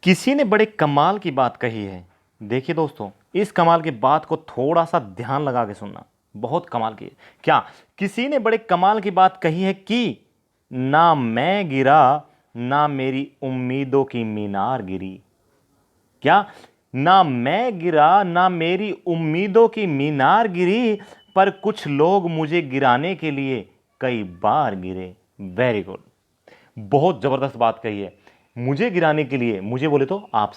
किसी ने बड़े कमाल की बात कही है। देखिए दोस्तों, इस कमाल की बात को थोड़ा सा ध्यान लगा के सुनना। बहुत कमाल की है। क्या? किसी ने बड़े कमाल की बात कही है कि ना मैं गिरा, ना मेरी उम्मीदों की मीनार गिरी। क्या? ना मैं गिरा, ना मेरी उम्मीदों की मीनार गिरी, पर कुछ लोग मुझे गिराने के लिए कई बार गिरे। Very good. बहुत जबरदस्त बात कही है। मुझे गिराने के लिए, मुझे बोले तो आप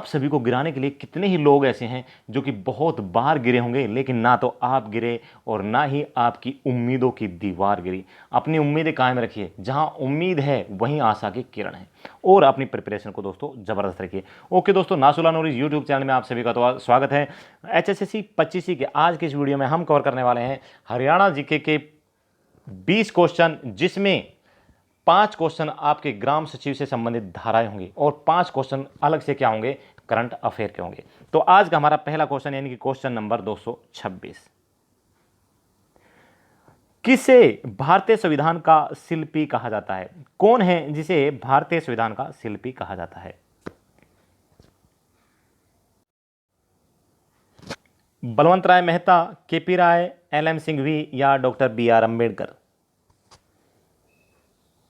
सभी को गिराने के लिए कितने ही लोग ऐसे हैं जो कि बहुत बार गिरे होंगे, लेकिन ना तो आप गिरे और ना ही आपकी उम्मीदों की दीवार गिरी। अपनी उम्मीदें कायम रखिए। जहां उम्मीद है वहीं आशा की किरण है। और अपनी प्रिपरेशन को दोस्तों जबरदस्त रखिए। ओके दोस्तों, नासुला नूरी यूट्यूब चैनल में आप सभी का तो स्वागत है। HSSC 25 के आज के इस वीडियो में हम कवर करने वाले हैं हरियाणा जीके के 20 क्वेश्चन, जिसमें 5 क्वेश्चन आपके ग्राम सचिव से संबंधित धाराएं होंगी और 5 क्वेश्चन अलग से क्या होंगे, करंट अफेयर के होंगे। तो आज का हमारा पहला क्वेश्चन यानी कि क्वेश्चन नंबर 226, किसे भारतीय संविधान का शिल्पी कहा जाता है? कौन है जिसे भारतीय संविधान का शिल्पी कहा जाता है? बलवंत राय मेहता, KP राय, LM सिंघवी या डॉक्टर BR अम्बेडकर?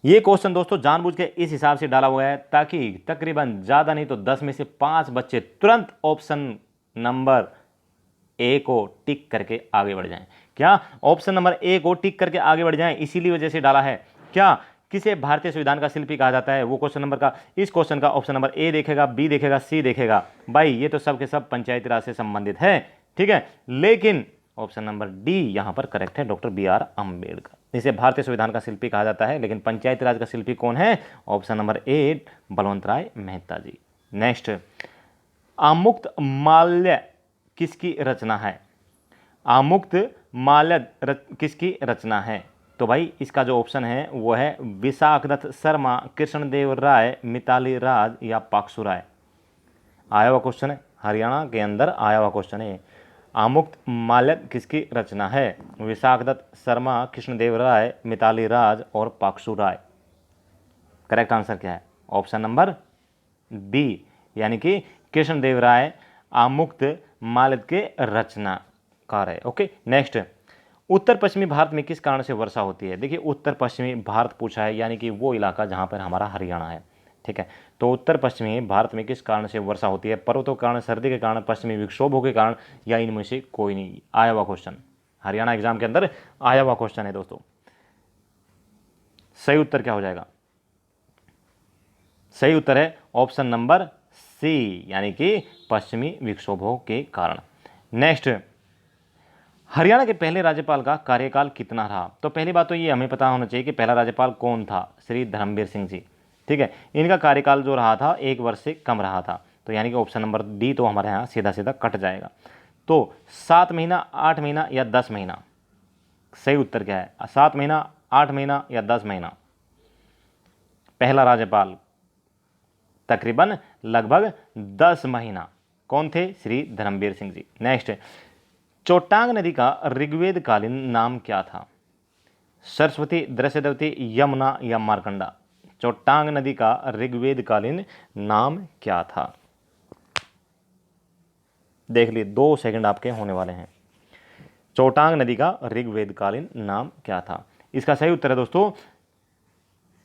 ये क्वेश्चन दोस्तों जानबूझ के इस हिसाब से डाला हुआ है ताकि तकरीबन ज्यादा नहीं तो 10 में से 5 बच्चे तुरंत ऑप्शन नंबर ए को टिक करके आगे बढ़ जाएं। क्या? ऑप्शन नंबर ए को टिक करके आगे बढ़ जाएं, इसीलिए वजह से डाला है। क्या? किसे भारतीय संविधान का शिल्पी कहा जाता है? वो क्वेश्चन नंबर का, इस क्वेश्चन का ऑप्शन नंबर ए देखेगा, बी देखेगा, सी देखेगा। भाई ये तो सब के सब पंचायती राज से संबंधित है, ठीक है। लेकिन ऑप्शन नंबर डी यहां पर करेक्ट है, डॉक्टर BR अम्बेडकर। इसे भारतीय संविधान का शिल्पी कहा जाता है, लेकिन पंचायती राज का शिल्पी कौन है? Option number A, Balwant Rai Mehta ji. Next, Amuktamalyada किसकी रचना है? आमुक्त माल्य किसकी रचना है? तो भाई इसका जो ऑप्शन है वो है विशाखदत्त शर्मा, कृष्णदेव राय, मिताली राज या पाक्षु राय। आया हुआ क्वेश्चन है, हरियाणा के अंदर आया हुआ क्वेश्चन है। आमुक्त माल्य किसकी रचना है? विशाखदत्त शर्मा, कृष्णदेव राय, मिताली राज और पाक्षु राय। करेक्ट आंसर क्या है? ऑप्शन नंबर बी, यानी कि कृष्णदेव राय आमुक्त माल्य के रचनाकार है। ओके, नेक्स्ट, उत्तर पश्चिमी भारत में किस कारण से वर्षा होती है? देखिए, उत्तर पश्चिमी भारत पूछा है, यानी कि वो इलाका जहां पर हमारा हरियाणा है, ठीक है। तो उत्तर पश्चिमी भारत में किस कारण से वर्षा होती है? पर्वतों के कारण, सर्दी के कारण, पश्चिमी विक्षोभों के कारण, या इनमें से कोई नहीं। आया हुआ क्वेश्चन, हरियाणा एग्जाम के अंदर आया हुआ क्वेश्चन है दोस्तों। सही उत्तर क्या हो जाएगा? सही उत्तर है ऑप्शन नंबर सी, यानी कि पश्चिमी विक्षोभों के कारण। नेक्स्ट, हरियाणा के पहले राज्यपाल का कार्यकाल कितना रहा? तो पहली बात तो ये हमें पता होना चाहिए कि पहला राज्यपाल कौन था। श्री धर्मवीर सिंह जी, ठीक है। इनका कार्यकाल जो रहा था 1 वर्ष से कम रहा था, तो यानी कि ऑप्शन नंबर डी तो हमारे यहाँ सीधा सीधा कट जाएगा। तो 7 महीना, 8 महीना या 10 महीना? सही उत्तर क्या है? 7 महीना, 8 महीना या 10 महीना? पहला राज्यपाल तकरीबन लगभग 10 महीना। कौन थे? श्री धर्मवीर सिंह जी। नेक्स्ट, चोटांग नदी का ऋग्वेद कालीन नाम क्या था? सरस्वती, दृश्यदेवती, यमुना या मार्कंडा? चोटांग नदी का ऋग्वेद कालीन नाम क्या था? देख लिए, 2 सेकंड आपके होने वाले हैं। चोटांग नदी का ऋग्वेद कालीन नाम क्या था? इसका सही उत्तर है दोस्तों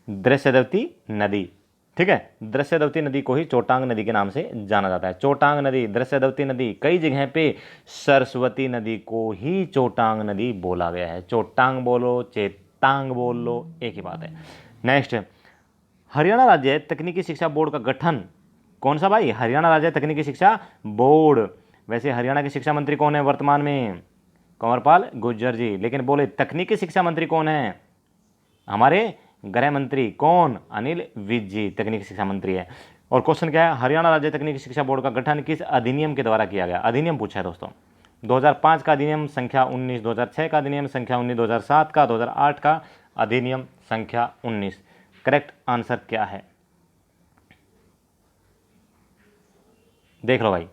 दृश्यदेवती नदी, ठीक है। दृश्यदेवती नदी को ही चोटांग नदी के नाम से जाना जाता है। चोटांग नदी, दृश्यदेवती नदी, कई जगह पे सरस्वती नदी को ही चोटांग नदी बोला गया है। चोटांग बोलो, चेतांग बोल लो, एक ही बात है। नेक्स्ट, हरियाणा राज्य तकनीकी शिक्षा बोर्ड का गठन कौन सा? भाई हरियाणा राज्य तकनीकी शिक्षा बोर्ड। वैसे हरियाणा के शिक्षा मंत्री कौन है वर्तमान में? कंवरपाल गुर्जर जी। लेकिन बोले तकनीकी शिक्षा मंत्री कौन है? हमारे गृह मंत्री कौन? अनिल विज जी तकनीकी शिक्षा मंत्री है। और क्वेश्चन क्या है? हरियाणा राज्य तकनीकी शिक्षा बोर्ड का गठन किस अधिनियम के द्वारा किया गया? अधिनियम पूछा है दोस्तों। 2005 का अधिनियम संख्या 19, 2006 का अधिनियम संख्या 19, 2007 का, 2008 का अधिनियम संख्या 19। करेक्ट आंसर क्या है? देख लो भाई,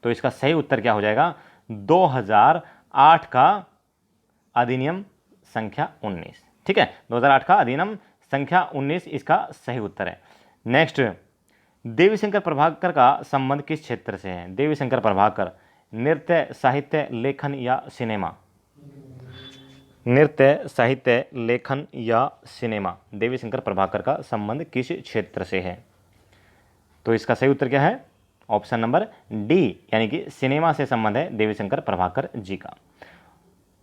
तो इसका सही उत्तर क्या हो जाएगा? 2008 का अधिनियम संख्या 19, ठीक है। 2008 का अधिनियम संख्या 19 इसका सही उत्तर है। नेक्स्ट, देवीशंकर प्रभाकर का संबंध किस क्षेत्र से है? देवीशंकर प्रभाकर नृत्य, साहित्य, लेखन या सिनेमा? नृत्य, साहित्य, लेखन या सिनेमा? देवीशंकर प्रभाकर का संबंध किस क्षेत्र से है? तो इसका सही उत्तर क्या है? ऑप्शन नंबर डी, यानी कि सिनेमा से संबंध है देवीशंकर प्रभाकर जी का।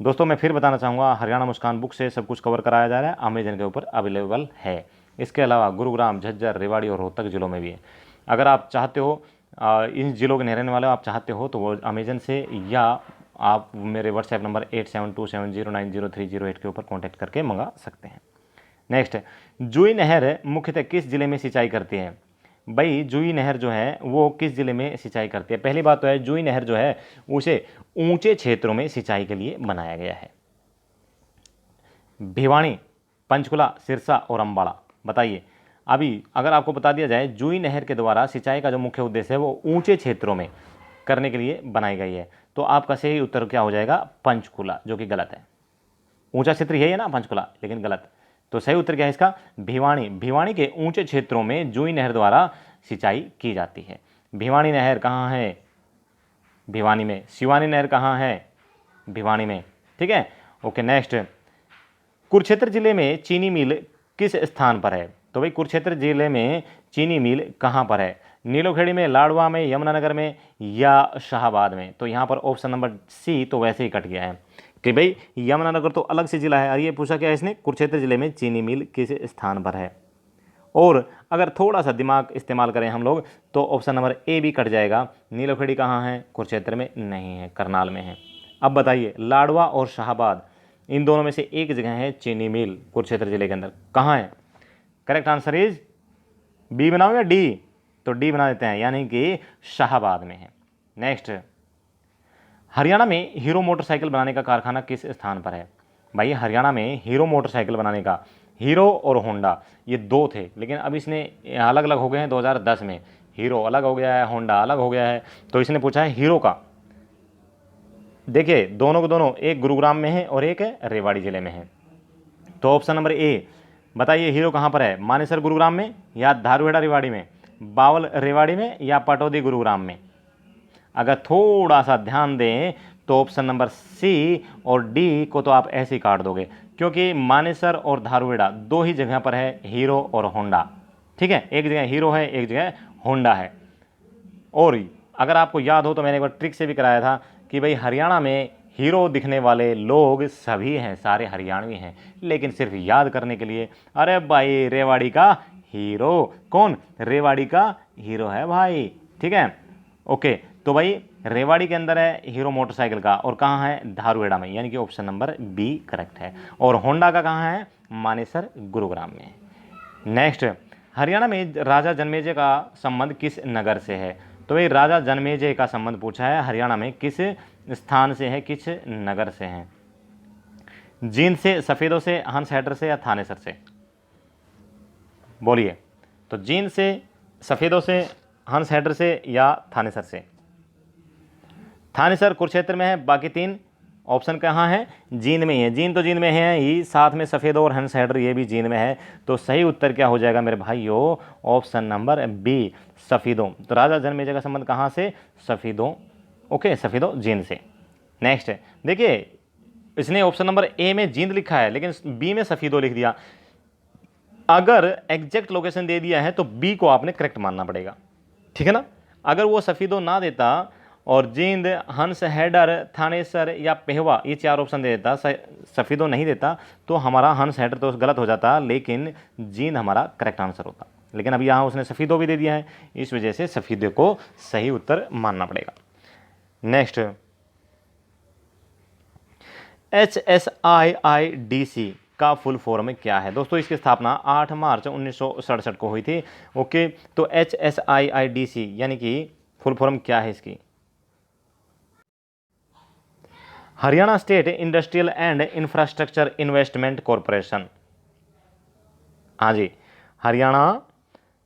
दोस्तों मैं फिर बताना चाहूँगा, हरियाणा मुस्कान बुक से सब कुछ कवर कराया जा रहा है, अमेजन के ऊपर अवेलेबल है। इसके अलावा गुरुग्राम, झज्जर, रेवाड़ी और रोहतक जिलों में भी है। अगर आप चाहते हो इन जिलों के नहीं रहने वाले आप चाहते हो तो वो अमेजन से या आप मेरे व्हाट्सएप नंबर 8727090308 के ऊपर कॉन्टैक्ट करके मंगा सकते हैं। नेक्स्ट, जुई नहर मुख्यतः किस जिले में सिंचाई करती है? भाई जुई नहर जो है वो किस जिले में सिंचाई करती है? पहली बात तो है जुई नहर जो है उसे ऊंचे क्षेत्रों में सिंचाई के लिए बनाया गया है। भिवानी, पंचकुला, सिरसा और अम्बाड़ा, बताइए। अभी अगर आपको बता दिया जाए जुई नहर के द्वारा सिंचाई का जो मुख्य उद्देश्य है वो ऊंचे क्षेत्रों में करने के लिए बनाई गई है, तो आपका सही उत्तर क्या हो जाएगा? पंचकुला, जो कि गलत है। ऊंचा क्षेत्र यही है ना पंचकुला, लेकिन गलत। तो सही उत्तर क्या है इसका? भिवानी। भिवानी के ऊंचे क्षेत्रों में जुई नहर द्वारा सिंचाई की जाती है। भिवानी नहर कहाँ है? भिवानी में। शिवानी नहर कहाँ है? भिवानी में। ठीक है, ओके। नेक्स्ट, कुरुक्षेत्र जिले में चीनी मिल किस स्थान पर है? तो भाई कुरुक्षेत्र जिले में चीनी मिल कहाँ पर है? नीलोखेड़ी में, लाडवा में, यमुनानगर में या शाहबाद में? तो यहाँ पर ऑप्शन नंबर सी तो वैसे ही कट गया है कि भाई यमुनानगर तो अलग से जिला है, और ये पूछा क्या है इसने? कुरुक्षेत्र जिले में चीनी मिल किस स्थान पर है? और अगर थोड़ा सा दिमाग इस्तेमाल करें हम लोग तो ऑप्शन नंबर ए भी कट जाएगा। नीलोखेड़ी कहाँ है? कुरुक्षेत्र में नहीं है, करनाल में है। अब बताइए, लाडवा और शाहबाद इन दोनों में से एक जगह है चीनी मिल कुरुक्षेत्र जिले के अंदर, कहाँ है? करेक्ट आंसर इज बी बनाओ या डी? तो डी बना देते हैं, यानी कि शाहबाद में है। नेक्स्ट, हरियाणा में हीरो मोटरसाइकिल बनाने का कारखाना किस स्थान पर है? भाई हरियाणा में हीरो मोटरसाइकिल बनाने का, हीरो और होंडा ये दो थे, लेकिन अब इसने अलग अलग हो गए हैं 2010 में। हीरो अलग हो गया है, होंडा अलग हो गया है, तो इसने पूछा है हीरो का। देखिए दोनों को दोनों, एक गुरुग्राम में है और एक रेवाड़ी जिले में है। तो ऑप्शन नंबर ए बताइए, हीरो कहाँ पर है? मानेसर गुरुग्राम में, या धारूहेड़ा रेवाड़ी में, बावल रेवाड़ी में, या पटौदी गुरुग्राम में? अगर थोड़ा सा ध्यान दें तो ऑप्शन नंबर सी और डी को तो आप ऐसे ही काट दोगे, क्योंकि मानेसर और धारूहेड़ा दो ही जगह पर है हीरो और होंडा। ठीक है, एक जगह हीरो है, एक जगह होंडा है। और अगर आपको याद हो तो मैंने एक बार ट्रिक से भी कराया था कि भाई हरियाणा में हीरो दिखने वाले लोग सभी हैं, सारे हरियाणवी हैं, लेकिन सिर्फ याद करने के लिए, अरे भाई रेवाड़ी का हीरो कौन? रेवाड़ी का हीरो है भाई। ठीक है, ओके। तो भाई रेवाड़ी के अंदर है हीरो मोटरसाइकिल का, और कहाँ है? धारूहेड़ा में, यानी कि ऑप्शन नंबर बी करेक्ट है। और होंडा का कहाँ है? मानेसर गुरुग्राम में। नेक्स्ट, हरियाणा में राजा जन्मेजय का संबंध किस नगर से है? तो भाई राजा जन्मेजय का संबंध पूछा है, हरियाणा में किस स्थान से है, किस नगर से है? जींद से, सफेदों से, हंस हैटर से, या थानेसर से? बोलिए। तो जींद से, सफेदों से, हंस हैटर से, या थानेसर से? थानेसर कुरुक्षेत्र में है, बाकी तीन ऑप्शन कहाँ है? जींद में ही है। जींद तो जींद में है ही, साथ में सफ़ेद और हंस हैडर ये भी जींद में है। तो सही उत्तर क्या हो जाएगा मेरे भाइयों? Option number B, Safidon. तो राजा जन्मेजय का संबंध कहाँ से? सफ़ीदों। ओके, सफ़ीदों जींद से। नेक्स्ट देखिए, इसने ऑप्शन नंबर ए में जींद लिखा है, लेकिन बी में सफ़ीदों लिख दिया। अगर एग्जैक्ट लोकेशन दे दिया है तो बी को आपने करेक्ट मानना पड़ेगा, ठीक है ना। अगर वो सफ़ीदों ना देता और जींद, हंस हैडर, थानेसर या पेहवा ये चार ऑप्शन दे देता, सफ़ीदों नहीं देता, तो हमारा हंस हैडर तो गलत हो जाता, लेकिन जींद हमारा करेक्ट आंसर होता। लेकिन अब यहाँ उसने सफ़ीदों भी दे दिया है, इस वजह से सफ़ीदों को सही उत्तर मानना पड़ेगा। नेक्स्ट, HSIIDC का फुल फॉर्म क्या है? दोस्तों इसकी स्थापना 8 मार्च 1967 को हुई थी। ओके, तो HSIIDC यानी कि फुल फॉर्म क्या है इसकी? Haryana state industrial and infrastructure investment corporation. हाँ जी, Haryana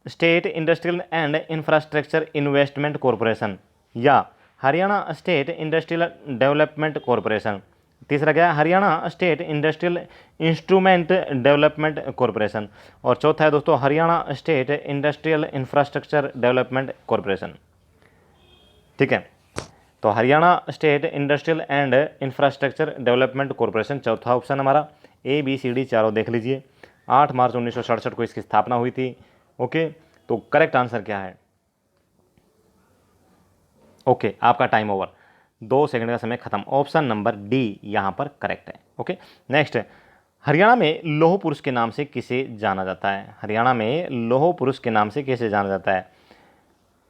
state industrial and infrastructure investment corporation या Haryana state industrial development corporation, तीसरा क्या है, Haryana state industrial instrument development corporation. और चौथा है दोस्तों Haryana state industrial infrastructure development corporation. ठीक है, तो Haryana state industrial and infrastructure development corporation चौथा ऑप्शन हमारा। ABCD चारों देख लीजिए। 8 मार्च 1967 को इसकी स्थापना हुई थी। ओके, तो करेक्ट आंसर क्या है? ओके, आपका टाइम ओवर, 2 सेकंड का समय खत्म। ऑप्शन नंबर डी यहाँ पर करेक्ट है। ओके, नेक्स्ट, हरियाणा में लौह पुरुष के नाम से किसे जाना जाता है? हरियाणा में लौह पुरुष के नाम से किसे जाना जाता है?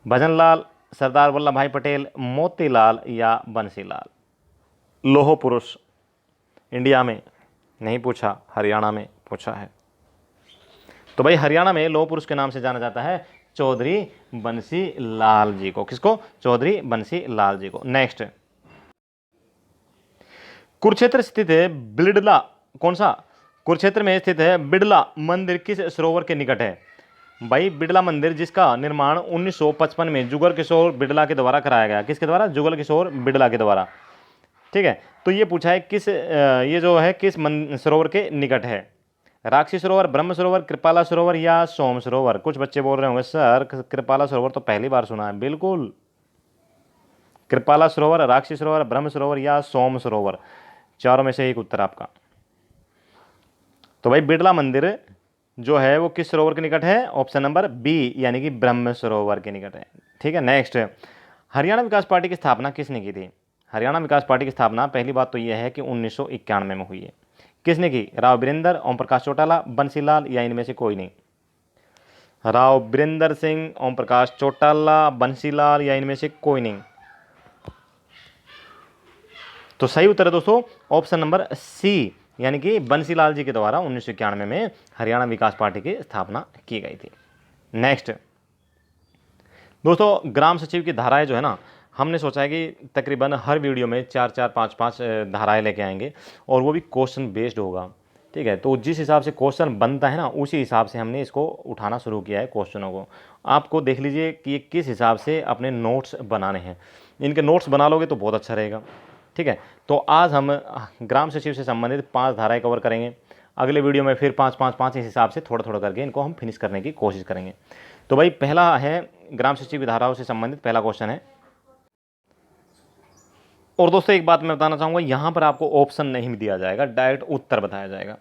भजनलाल, सरदार वल्लभ भाई पटेल, मोतीलाल या बंसीलाल? लौह पुरुष इंडिया में नहीं पूछा, हरियाणा में पूछा है। तो भाई हरियाणा में लौह पुरुष के नाम से जाना जाता है चौधरी बंसी लाल जी को। किसको? चौधरी बंसी लाल जी को। नेक्स्ट, कुरुक्षेत्र स्थित है बिड़ला, कौन सा? कुरुक्षेत्र में स्थित है बिड़ला मंदिर किस सरोवर के निकट है? भाई बिड़ला मंदिर जिसका निर्माण 1955 में जुगल किशोर बिड़ला के द्वारा कराया गया। किसके द्वारा? जुगल किशोर बिड़ला के द्वारा। ठीक है, तो ये पूछा है किस ये जो है किस सरोवर के निकट है? राक्षी सरोवर, ब्रह्म सरोवर, कृपाला सरोवर या सोम सरोवर? कुछ बच्चे बोल रहे होंगे सर कृपाला सरोवर तो पहली बार सुना है। बिल्कुल, कृपाला सरोवर, राक्षी सरोवर, ब्रह्म सरोवर या सोम सरोवर, चारों में से एक उत्तर आपका। तो भाई बिड़ला मंदिर जो है वो किस सरोवर के निकट है? ऑप्शन नंबर बी यानी कि ब्रह्म सरोवर के निकट है। ठीक है, नेक्स्ट, हरियाणा विकास पार्टी की स्थापना किसने की थी? हरियाणा विकास पार्टी की स्थापना पहली बात तो यह है कि 1991 में हुई है। किसने की? राव वीरेंद्र, ओम प्रकाश चौटाला, बंसीलाल या इनमें से कोई नहीं? राव वीरेंद्र सिंह, ओम प्रकाश चौटाला, बंसीलाल या इनमें से कोई नहीं? तो सही उत्तर है दोस्तों ऑप्शन नंबर सी यानी कि बंसीलाल जी के द्वारा 1991 में हरियाणा विकास पार्टी की स्थापना की गई थी। नेक्स्ट दोस्तों, ग्राम सचिव की धाराएं जो है ना, हमने सोचा है कि तकरीबन हर वीडियो में 4-4, 5-5 धाराएं लेके आएंगे और वो भी क्वेश्चन बेस्ड होगा। ठीक है, तो जिस हिसाब से क्वेश्चन बनता है ना उसी हिसाब से हमने इसको उठाना शुरू किया है क्वेश्चनों को। आपको देख लीजिए कि ये किस हिसाब से अपने नोट्स बनाने हैं। इनके नोट्स बना लोगे तो बहुत अच्छा रहेगा। ठीक है, तो आज हम ग्राम सचिव से संबंधित 5 धाराएं कवर करेंगे। अगले वीडियो में फिर 5-5-5 इस हिसाब से थोड़ा थोड़ा करके इनको हम फिनिश करने की कोशिश करेंगे। तो भाई पहला है ग्राम सचिव की धाराओं से संबंधित पहला क्वेश्चन है। और दोस्तों एक बात मैं बताना चाहूँगा, यहाँ पर आपको ऑप्शन नहीं दिया जाएगा, डायरेक्ट उत्तर बताया जाएगा।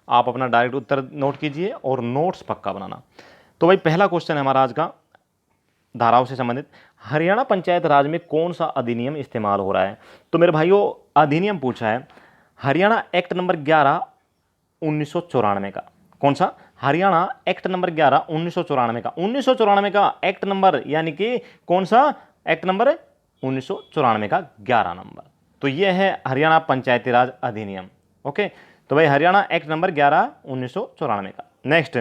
आप अपना डायरेक्ट उत्तर नोट कीजिए और नोट्स पक्का बनाना। तो भाई पहला क्वेश्चन है हमारा आज का धाराओं से संबंधित, हरियाणा पंचायत राज में कौन सा अधिनियम इस्तेमाल हो रहा है? तो मेरे भाइयों अधिनियम पूछा है हरियाणा एक्ट नंबर 11 1994 का। कौन सा? हरियाणा एक्ट नंबर 11 1994 का। 1994 का एक्ट नंबर यानी कि कौन सा एक्ट नंबर? 1994 का 11 नंबर। तो ये है हरियाणा पंचायती राज अधिनियम। ओके, तो भाई हरियाणा एक्ट नंबर 11 1994 का। नेक्स्ट,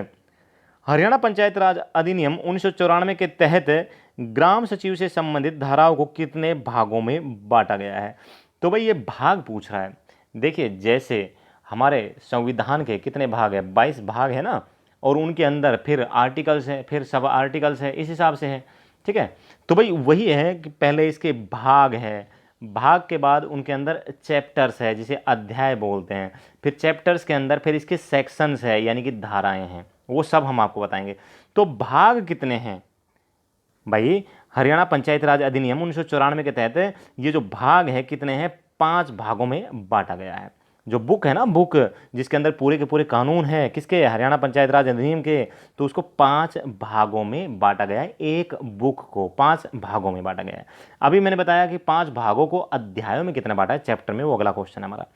हरियाणा पंचायत राज अधिनियम 1994 के तहत ग्राम सचिव से संबंधित धाराओं को कितने भागों में बांटा गया है? तो भाई ये भाग पूछ रहा है। देखिए जैसे हमारे संविधान के कितने भाग है? 22 भाग है ना, और उनके अंदर फिर आर्टिकल्स है, फिर सब आर्टिकल्स है, इस हिसाब से है। ठीक है, तो भाई वही है कि पहले इसके भाग है, भाग के बाद उनके अंदर चैप्टर्स है जिसे अध्याय बोलते हैं, फिर चैप्टर्स के अंदर फिर इसके सेक्शंस है यानी कि धाराएं हैं, वो सब हम आपको बताएंगे। तो भाग कितने हैं भाई? हरियाणा पंचायत राज अधिनियम 1994 के तहत ये जो भाग है कितने हैं? 5 भागों में बांटा गया है। जो बुक है ना, बुक जिसके अंदर पूरे के पूरे कानून है किसके? हरियाणा पंचायत राज अधिनियम के, तो उसको 5 भागों में बांटा गया है। एक बुक को 5 भागों में बांटा गया है। अभी मैंने बताया कि 5 भागों को अध्यायों में कितना बांटा है चैप्टर में, वो अगला क्वेश्चन है हमारा।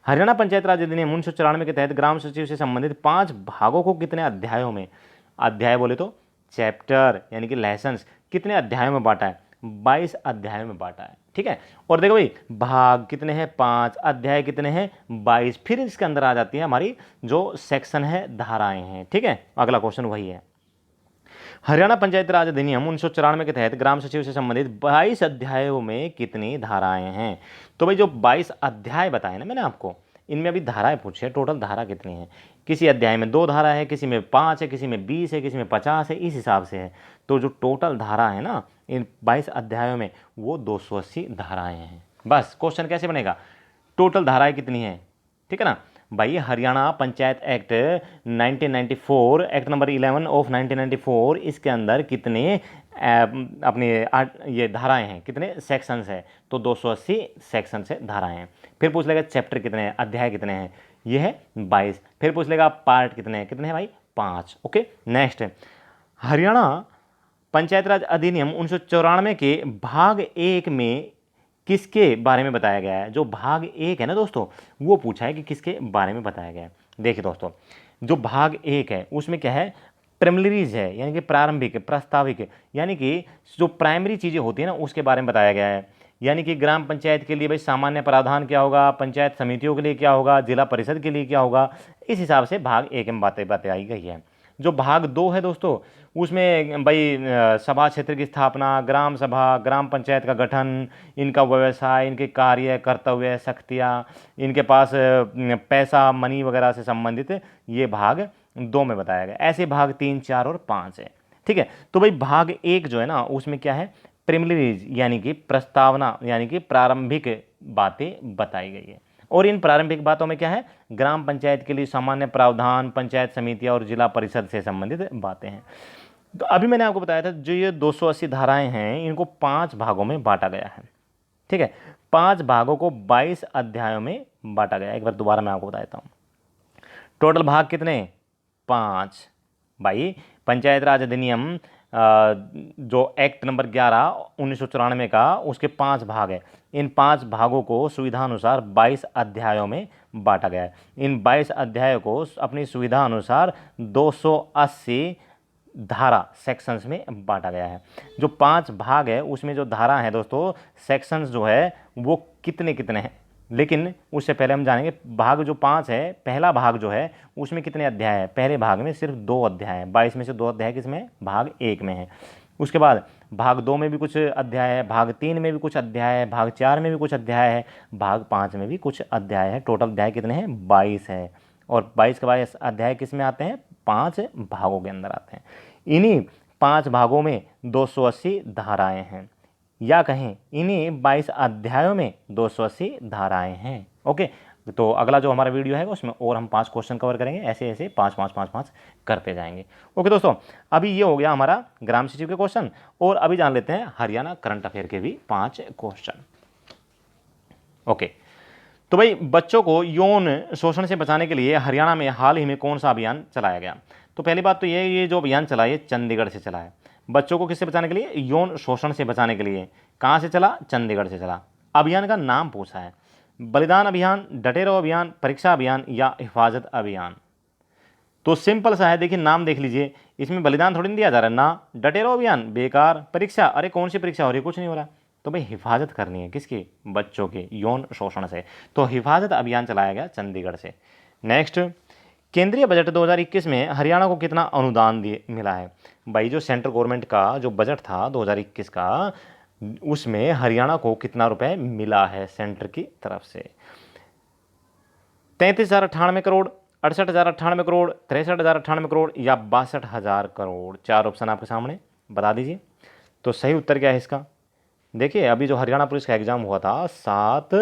हरियाणा पंचायत राज अधिनियम 1994 के तहत ग्राम सचिव से संबंधित 5 भागों को कितने अध्यायों में? अध्याय बोले तो चैप्टर यानी कि लेसन्स, कितने अध्यायों में बांटा है? 22 अध्यायों में बांटा है। ठीक है, और देखो भाई भाग कितने हैं? 5, अध्याय कितने हैं? 22। फिर इसके अंदर आ जाती है हमारी जो सेक्शन है, धाराएं हैं। ठीक है, अगला क्वेश्चन वही है। हरियाणा पंचायत राज अधिनियम 1994 के तहत ग्राम सचिव से संबंधित 22 अध्यायों में कितनी धाराएं हैं? तो भाई जो 22 अध्याय बताए ना मैंने आपको, इनमें अभी धाराएं पूछी है, टोटल धारा कितनी है? किसी अध्याय में 2 धारा है, किसी में 5 है, किसी में 20 है, किसी में 50 है, इस हिसाब से है। तो जो टोटल धारा है ना इन 22 अध्यायों में, वो 280 धाराएं हैं। बस क्वेश्चन कैसे बनेगा? टोटल धाराएं कितनी है, ठीक है ना भाई। Haryana panchayat act 1994, act number 11 of 1994, इसके अंदर कितने अपने ये धाराएं हैं, कितने सेक्शंस है, तो 280 सेक्शन से धाराएं हैं। फिर पूछ लेगा चैप्टर कितने हैं, अध्याय कितने हैं, ये है 22। फिर पूछ लेगा पार्ट कितने हैं, कितने हैं भाई 5। ओके नेक्स्ट, हरियाणा पंचायत राज अधिनियम 1994 के भाग 1 में किसके बारे में बताया गया है। जो भाग 1 है ना दोस्तों, वो पूछा है कि किसके बारे में बताया गया है। देखिए दोस्तों, जो भाग 1 है उसमें क्या है, प्रिमिलरीज है, यानी कि प्रारंभिक, प्रस्ताविक, यानी कि जो प्राइमरी चीज़ें होती है ना उसके बारे में बताया गया है। यानी कि ग्राम पंचायत के लिए भाई सामान्य प्रावधान क्या होगा, पंचायत समितियों के लिए क्या होगा, जिला परिषद के लिए क्या होगा, इस हिसाब से भाग 1 में बातें बताई गई है। जो भाग 2 है दोस्तों, उसमें भाई सभा क्षेत्र की स्थापना, ग्राम सभा, ग्राम पंचायत का गठन, इनका व्यवसाय, इनके कार्य, कर्तव्य, शक्तियाँ, इनके पास पैसा, मनी वगैरह से संबंधित, ये भाग 2 में बताया गया। ऐसे भाग 3, 4 और 5 है, ठीक है। तो भाई भाग 1 जो है ना उसमें क्या है, प्रिमिलरीज यानी कि प्रस्तावना, यानी कि प्रारंभिक बातें बताई गई है। और इन प्रारंभिक बातों में क्या है, ग्राम पंचायत के लिए सामान्य प्रावधान, पंचायत समितियां और जिला परिषद से संबंधित बातें हैं। तो अभी मैंने आपको बताया था जो ये 280 धाराएं हैं इनको 5 भागों में बांटा गया है, ठीक है। 5 भागों को 22 अध्यायों में बांटा गया है। एक बार दोबारा मैं आपको बता देता हूँ, टोटल भाग कितने, 5। भाई पंचायत राज अधिनियम जो एक्ट नंबर 11 1994 का, उसके 5 भाग है। इन 5 भागों को सुविधानुसार 22 अध्यायों में बांटा गया है। इन 22 अध्यायों को अपनी सुविधा अनुसार 280 धारा सेक्शंस में बांटा गया है। जो 5 भाग है उसमें जो धारा है दोस्तों, सेक्शंस जो है वो कितने कितने हैं, लेकिन उससे पहले हम जानेंगे भाग जो 5 है, पहला भाग जो है उसमें कितने अध्याय है। पहले भाग में सिर्फ 2 अध्याय हैं, 22 में से 2 अध्याय किसमें, भाग 1 में है। उसके बाद भाग 2 में भी कुछ अध्याय है, भाग 3 में भी कुछ अध्याय है, भाग 4 में भी कुछ अध्याय है, भाग 5 में भी कुछ अध्याय है। टोटल अध्याय कितने हैं, 22 है। और 22 के 22 अध्याय किस में आते हैं, 5 भागों के अंदर आते हैं। इन्हीं 5 भागों में 280 धाराएं हैं, या कहें इन्हीं 22 अध्यायों में 280 धाराएं हैं। ओके, तो अगला जो हमारा वीडियो है उसमें और हम 5 क्वेश्चन कवर करेंगे, ऐसे ऐसे 5 5 5 5 करते जाएंगे। ओके दोस्तों, अभी ये हो गया हमारा ग्राम सचिव के क्वेश्चन, और अभी जान लेते हैं हरियाणा करंट अफेयर के भी 5 क्वेश्चन। ओके, तो भाई बच्चों को यौन शोषण से बचाने के लिए हरियाणा में हाल ही में कौन सा अभियान चलाया गया। तो पहली बात तो ये जो अभियान चला ये चंडीगढ़ से चला है। बच्चों को किससे बचाने के लिए, यौन शोषण से बचाने के लिए। कहाँ से चला, चंडीगढ़ से चला। अभियान का नाम पूछा है, बलिदान अभियान, डटे रहो अभियान, परीक्षा अभियान या हिफाजत अभियान। तो सिंपल सा है, देखिए नाम देख लीजिए, इसमें बलिदान थोड़ी नहीं दिया जा रहा है ना, डटे रहो अभियान बेकार, परीक्षा अरे कौन सी परीक्षा हो रही है, कुछ नहीं हो रहा। तो भाई हिफाजत करनी है किसकी, बच्चों के यौन शोषण से, तो हिफाजत अभियान चलाया गया चंडीगढ़ से। नेक्स्ट, केंद्रीय बजट 2021 में हरियाणा को कितना अनुदान मिला है। भाई जो सेंट्रल गवर्नमेंट का जो बजट था 2021 का, उसमें हरियाणा को कितना रुपए मिला है सेंटर की तरफ से। 33,098 करोड़, 68,098 करोड़, 63,098 करोड़ या 62,000 करोड़। 4 ऑप्शन आपके सामने, बता दीजिए। तो सही उत्तर क्या है इसका, देखिए अभी जो हरियाणा पुलिस का एग्जाम हुआ था 7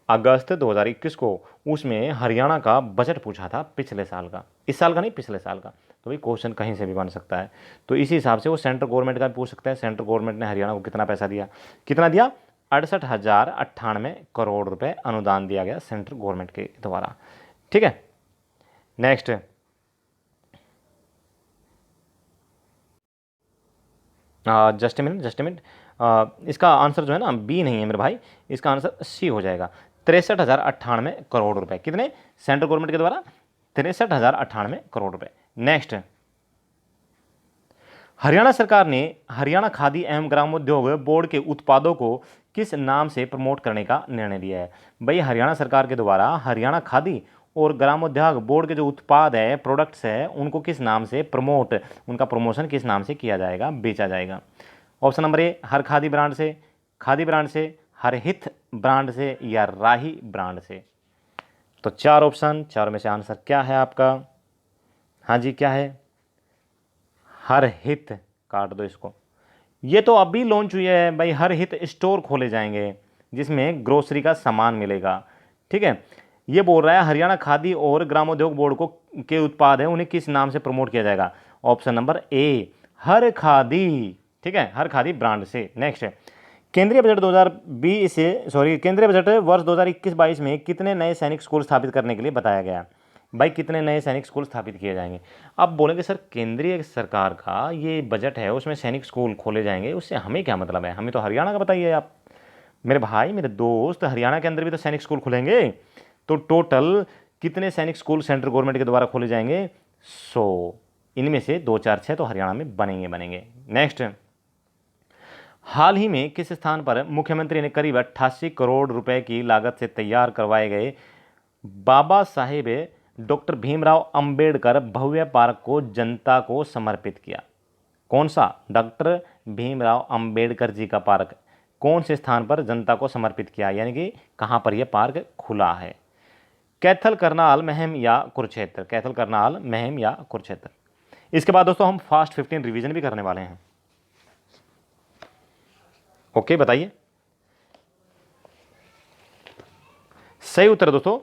अगस्त 2021 को, उसमें हरियाणा का बजट पूछा था पिछले साल का, इस साल का नहीं पिछले साल का। तो भाई क्वेश्चन कहीं से भी बन सकता है, तो इसी हिसाब से वो सेंट्रल गवर्नमेंट का भी पूछ सकता है। सेंट्रल गवर्नमेंट ने हरियाणा को कितना पैसा दिया, कितना दिया, 68,098 करोड़ रुपए अनुदान दिया गया सेंट्रल गवर्नमेंट के द्वारा, ठीक है। नेक्स्ट, जस्ट मिनट, इसका आंसर जो है ना बी नहीं है मेरे भाई, इसका आंसर सी हो जाएगा। 63,098 करोड़ रुपए, कितने, सेंट्रल गवर्नमेंट के द्वारा 63,098 करोड़ रुपए। नेक्स्ट, हरियाणा सरकार ने हरियाणा खादी एवं ग्रामोद्योग बोर्ड के उत्पादों को किस नाम से प्रमोट करने का निर्णय लिया है। भाई हरियाणा सरकार के द्वारा हरियाणा खादी और ग्रामोद्योग बोर्ड के जो उत्पाद है, प्रोडक्ट्स है, उनको किस नाम से प्रमोट, उनका प्रमोशन किस नाम से किया जाएगा, बेचा जाएगा। ऑप्शन नंबर ए, हर खादी ब्रांड से, खादी ब्रांड से, हर हित ब्रांड से या राही ब्रांड से। तो 4 ऑप्शन, 4 में से आंसर क्या है आपका, हाँ जी क्या है, हर हित, काट दो इसको। ये तो अभी लॉन्च हुई है भाई, हर हित स्टोर खोले जाएंगे जिसमें ग्रोसरी का सामान मिलेगा, ठीक है। ये बोल रहा है हरियाणा खादी और ग्रामोद्योग बोर्ड को के उत्पाद है उन्हें किस नाम से प्रमोट किया जाएगा। ऑप्शन नंबर ए हर खादी, ठीक है, हर खादी ब्रांड से। नेक्स्ट है केंद्रीय बजट 2020 से केंद्रीय बजट वर्ष 2021-22 में कितने नए सैनिक स्कूल स्थापित करने के लिए बताया गया। भाई कितने नए सैनिक स्कूल स्थापित किए जाएंगे। अब बोलेंगे सर केंद्रीय सरकार का ये बजट है उसमें सैनिक स्कूल खोले जाएंगे, उससे हमें क्या मतलब है, हमें तो हरियाणा का बताइए आप। मेरे भाई मेरे दोस्त, हरियाणा के अंदर भी तो सैनिक स्कूल खुलेंगे, तो टोटल कितने सैनिक स्कूल सेंट्रल गवर्नमेंट के द्वारा खोले जाएंगे। 100, इनमें से 2 4 6 तो हरियाणा में बनेंगे। नेक्स्ट, हाल ही में किस स्थान पर मुख्यमंत्री ने करीब 88 करोड़ रुपए की लागत से तैयार करवाए गए बाबा साहेब डॉक्टर भीमराव अंबेडकर भव्य पार्क को जनता को समर्पित किया। कौन सा, डॉक्टर भीमराव अंबेडकर जी का पार्क कौन से स्थान पर जनता को समर्पित किया, यानी कि कहाँ पर यह पार्क खुला है। कैथल करनाल महम या कुरुक्षेत्र, कैथल करनाल महम या कुरुक्षेत्र। इसके बाद दोस्तों हम फास्ट 15 रिवीजन भी करने वाले हैं। ओके बताइए। सही उत्तर दोस्तों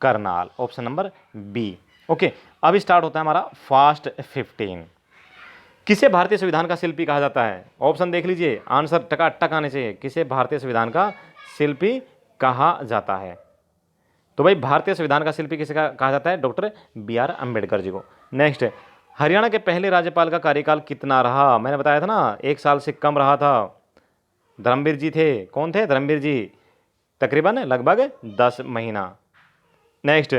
Karnal, option number B. Okay अब स्टार्ट होता है हमारा फास्ट 15। किसे भारतीय संविधान का शिल्पी कहा जाता है। ऑप्शन देख लीजिए, आंसर टकाटक आने चाहिए। किसे भारतीय संविधान का शिल्पी कहा जाता है। तो भाई भारतीय संविधान का शिल्पी किसे कहा जाता है, डॉक्टर बी.आर. अंबेडकर जी को। नेक्स्ट, हरियाणा के पहले राज्यपाल का कार्यकाल कितना रहा। मैंने बताया था ना 1 साल से कम रहा था। धर्मवीर जी थे। कौन थे, धर्मवीर जी, तकरीबन लगभग 10 महीना। नेक्स्ट,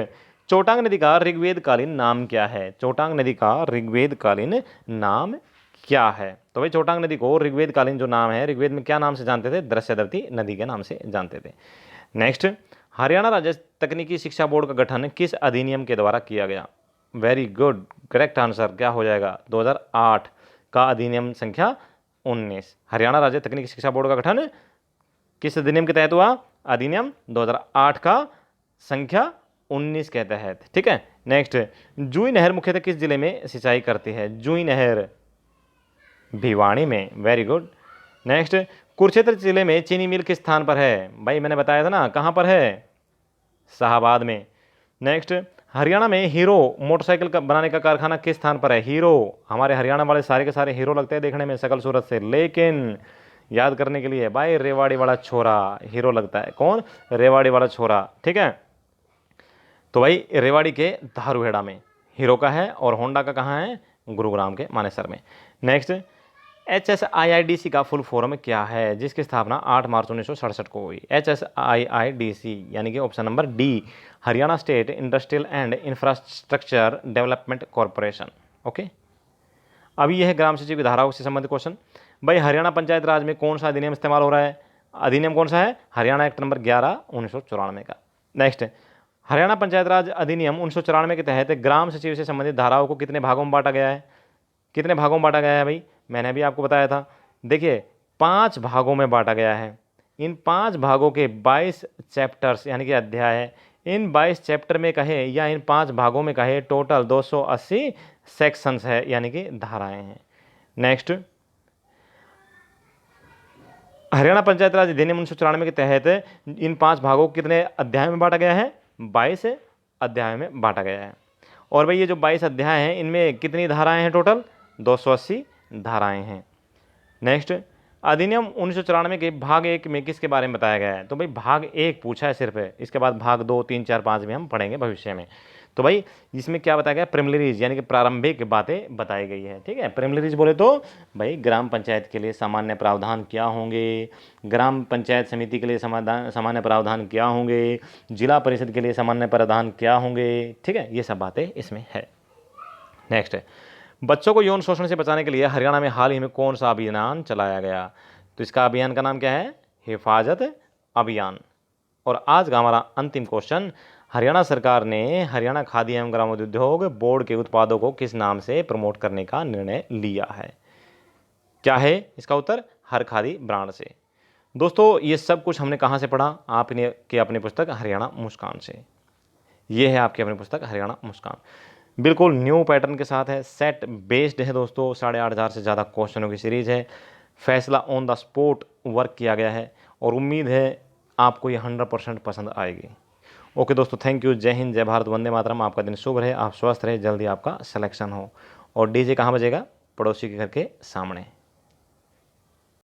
चोटांग नदी का ऋग्वेद कालीन नाम क्या है। चोटांग नदी का ऋग्वेद कालीन नाम क्या है। तो भाई चोटांग नदी को ऋग्वेद कालीन जो नाम है, ऋग्वेद में क्या नाम से जानते थे, दृश्यदर्शी नदी के नाम से जानते थे। नेक्स्ट, हरियाणा राज्य तकनीकी शिक्षा बोर्ड का गठन किस अधिनियम के द्वारा किया गया। वेरी गुड, करेक्ट आंसर क्या हो जाएगा, 2008 का अधिनियम संख्या 19। हरियाणा राज्य तकनीकी शिक्षा बोर्ड का गठन किस अधिनियम के तहत हुआ, अधिनियम 2008 का संख्या 19 के तहत, ठीक है। नेक्स्ट, जूई नहर मुख्यतः किस जिले में सिंचाई करती है। जूई नहर भिवाड़ी में, वेरी गुड। नेक्स्ट, कुरुक्षेत्र जिले में चीनी मिल किस स्थान पर है। भाई मैंने बताया था ना कहाँ पर है, शाहबाद में। नेक्स्ट, हरियाणा में हीरो मोटरसाइकिल का बनाने का कारखाना किस स्थान पर है। हीरो, हमारे हरियाणा वाले सारे के सारे हीरो लगते हैं देखने में शकल सूरत से, लेकिन याद करने के लिए भाई रेवाड़ी वाला छोरा हीरो लगता है। कौन, रेवाड़ी वाला छोरा, ठीक है। तो भाई रेवाड़ी के धारूहेड़ा में हीरो का है और होंडा का कहाँ है, गुरुग्राम के मानेसर में। नेक्स्ट, HSIIDC का फुल फॉर्म क्या है, जिसकी स्थापना 8 मार्च 1967 को हुई। HSIIDC यानी कि option number D, Haryana state industrial and infrastructure development corporation. Okay, अभी यह है ग्राम सचिव की धाराओं से संबंधित क्वेश्चन। भाई हरियाणा पंचायत राज में कौन सा अधिनियम इस्तेमाल हो रहा है। अधिनियम कौन सा है, हरियाणा एक्ट नंबर 11 1994 का। नेक्स्ट, हरियाणा पंचायत राज अधिनियम 1994 के तहत ग्राम सचिव से संबंधित धाराओं को कितने भागों में बांटा गया है। कितने भागों में बांटा गया है भाई, मैंने अभी आपको बताया था। देखिए 5 भागों में बांटा गया है। इन 5 भागों के 22 चैप्टर्स यानी कि अध्याय है। इन 22 चैप्टर में कहे या इन 5 भागों में कहे टोटल 280 सेक्शंस है यानी कि धाराएं हैं। नेक्स्ट, हरियाणा पंचायत राज अधिनियम 1994 के तहत इन 5 भागों को कितने अध्याय में बांटा गया है, 22 अध्याय में बांटा गया है। और भाई ये जो 22 अध्याय हैं इनमें कितनी धाराएं हैं, टोटल 280 धाराएं हैं। नेक्स्ट, अधिनियम 1994 के भाग 1 में किसके बारे में बताया गया है। तो भाई भाग 1 पूछा है सिर्फ, इसके बाद भाग 2 3 4 5 में हम पढ़ेंगे भविष्य में। तो भाई इसमें क्या बताया गया, प्रिमिलरीज यानी कि प्रारंभिक बातें बताई गई है, ठीक है। प्रिमिलरीज बोले तो भाई ग्राम पंचायत के लिए सामान्य प्रावधान क्या होंगे, ग्राम पंचायत समिति के लिए सामान्य प्रावधान क्या होंगे, जिला परिषद के लिए सामान्य प्रावधान क्या होंगे, ठीक है, ये सब बातें इसमें है। नेक्स्ट, बच्चों को यौन शोषण से बचाने के लिए हरियाणा में हाल ही में कौन सा अभियान चलाया गया। तो इसका अभियान का नाम क्या है, हिफाजत अभियान। और आज का हमारा अंतिम क्वेश्चन, हरियाणा सरकार ने हरियाणा खादी एवं ग्रामोद्योग बोर्ड के उत्पादों को किस नाम से प्रमोट करने का निर्णय लिया है। क्या है इसका उत्तर, हर खादी ब्रांड से। दोस्तों ये सब कुछ हमने कहाँ से पढ़ा, आपने कि अपनी पुस्तक हरियाणा मुस्कान से। ये है आपकी अपनी पुस्तक हरियाणा मुस्कान, बिल्कुल न्यू पैटर्न के साथ है, सेट बेस्ड है दोस्तों। 8,500 से ज़्यादा क्वेश्चनों की सीरीज़ है, फैसला ऑन द स्पॉट वर्क किया गया है और उम्मीद है आपको ये 100% पसंद आएगी। ओके दोस्तों, थैंक यू। जय हिंद, जय भारत, वंदे मातरम। आपका दिन शुभ रहे, आप स्वस्थ रहे, जल्दी आपका सिलेक्शन हो। और डीजे कहाँ बजेगा? पड़ोसी के घर के सामने।